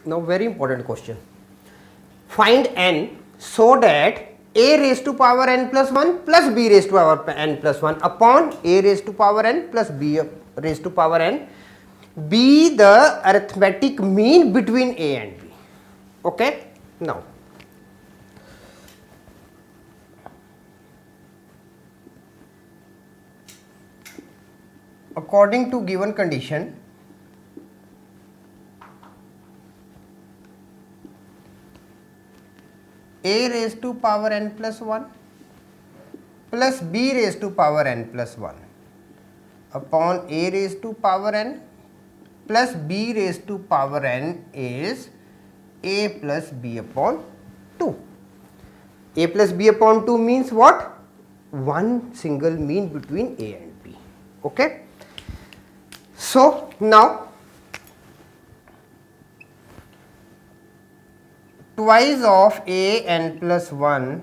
Now very important question. Find n so that a raised to power n plus 1 plus b raised to power n plus 1 upon a raised to power n plus b raised to power n be the arithmetic mean between a and b. Okay? Now, according to given condition, a raised to power n plus 1 plus b raised to power n plus 1 upon a raised to power n plus b raised to power n is a plus b upon 2. A plus b upon 2 means what? One single mean between a and b. Okay? So, now twice of a n plus 1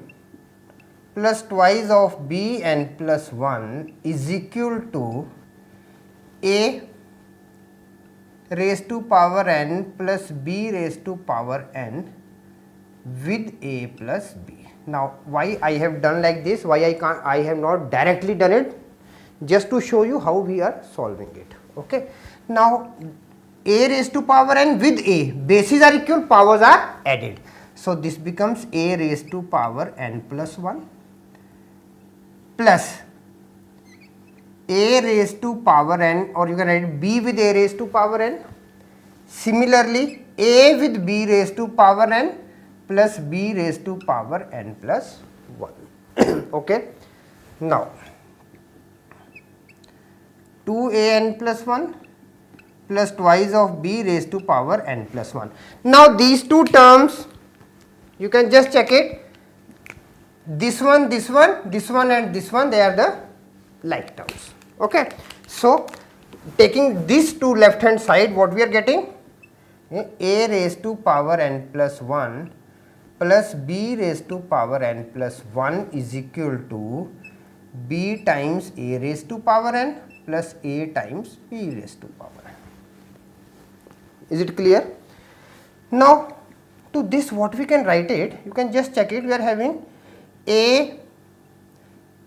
plus twice of b n plus 1 is equal to a raised to power n plus b raised to power n with a plus b. Now, why I have done like this, why I have not directly done it, just to show you how we are solving it. Okay. Now, a raised to power n with a, bases are equal, powers are added. So, this becomes a raised to power n plus 1 plus a raised to power n, or you can write b with a raised to power n. Similarly, a with b raised to power n plus b raised to power n plus 1. Okay. Now, 2an plus 1 plus twice of b raised to power n plus 1. Now, these two terms, you can just check it. This one, and this one, they are the like terms. Okay. So, taking this to left hand side, what we are getting? A raised to power n plus 1 plus b raised to power n plus 1 is equal to b times a raised to power n plus a times b raised to power n. Is it clear? Now, to this what we can write it, you can just check it. We are having a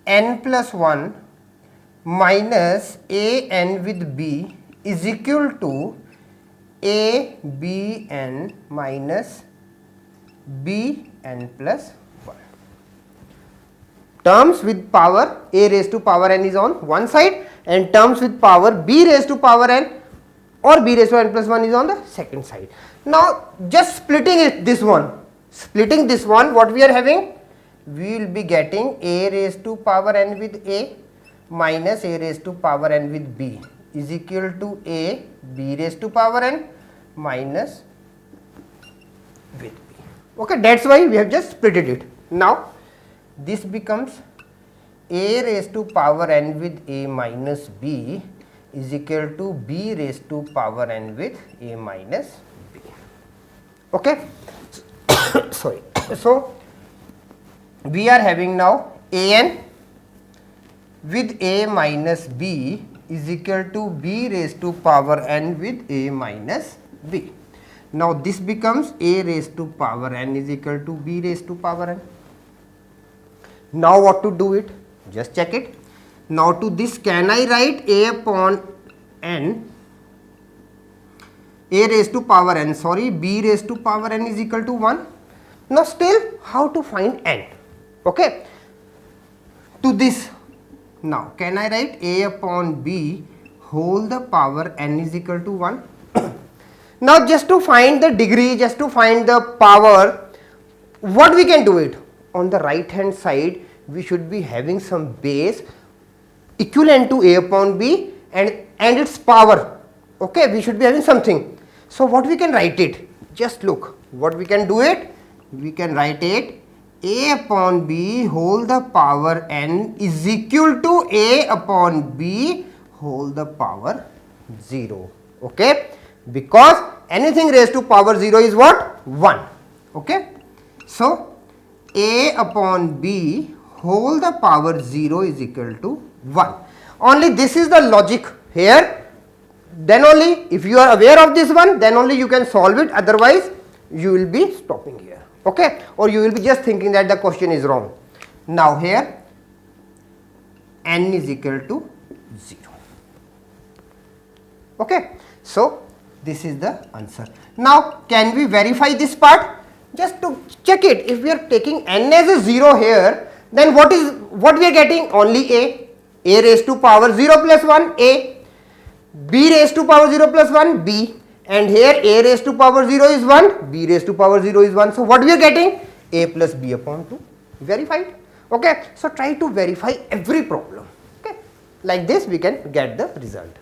n plus 1 minus a n with b is equal to a b n minus b n plus 1. Terms with power a raised to power n is on one side, and terms with power b raised to power n or b raised to n plus 1 is on the second side. Now, just splitting it, this one, what we are having? We will be getting a raised to power n with a minus a raised to power n with b is equal to a b raised to power n minus with b. Okay, that is why we have just split it. Now, this becomes a raised to power n with a minus b is equal to b raised to power n with a minus b. Okay. Sorry. So, we are having now a n with a minus b is equal to b raised to power n with a minus b. Now, this becomes a raised to power n is equal to b raised to power n. Now, what to do it? Just check it. Now, to this, can I write a upon n, a raised to power n, b raised to power n is equal to 1. Now, still how to find n? Okay. To this, now can I write a upon b whole the power n is equal to 1? Now, just to find the degree, just to find the power, what we can do it? On the right hand side, we should be having some base equivalent to a upon b and its power. Okay, we should be having something. So, what we can write it? Just look, what we can do it? We can write it a upon b whole the power n is equal to a upon b whole the power 0. Okay, because anything raised to power 0 is what? 1. Okay. So, a upon b whole the power 0 is equal to 1. Only this is the logic here. then only if you are aware of this one, then only you can solve it, otherwise you will be stopping here, okay, or you will be just thinking that the question is wrong. Now here n is equal to 0, okay. So this is the answer. Now can we verify this part? Just to check it, if we are taking n as a 0 here, then what we are getting? Only a raised to power 0 plus 1 a, b raised to power 0 plus 1 b, and here a raised to power 0 is 1, b raised to power 0 is 1. So what we are getting? A plus b upon 2, verified, okay. So try to verify every problem, okay, like this we can get the result.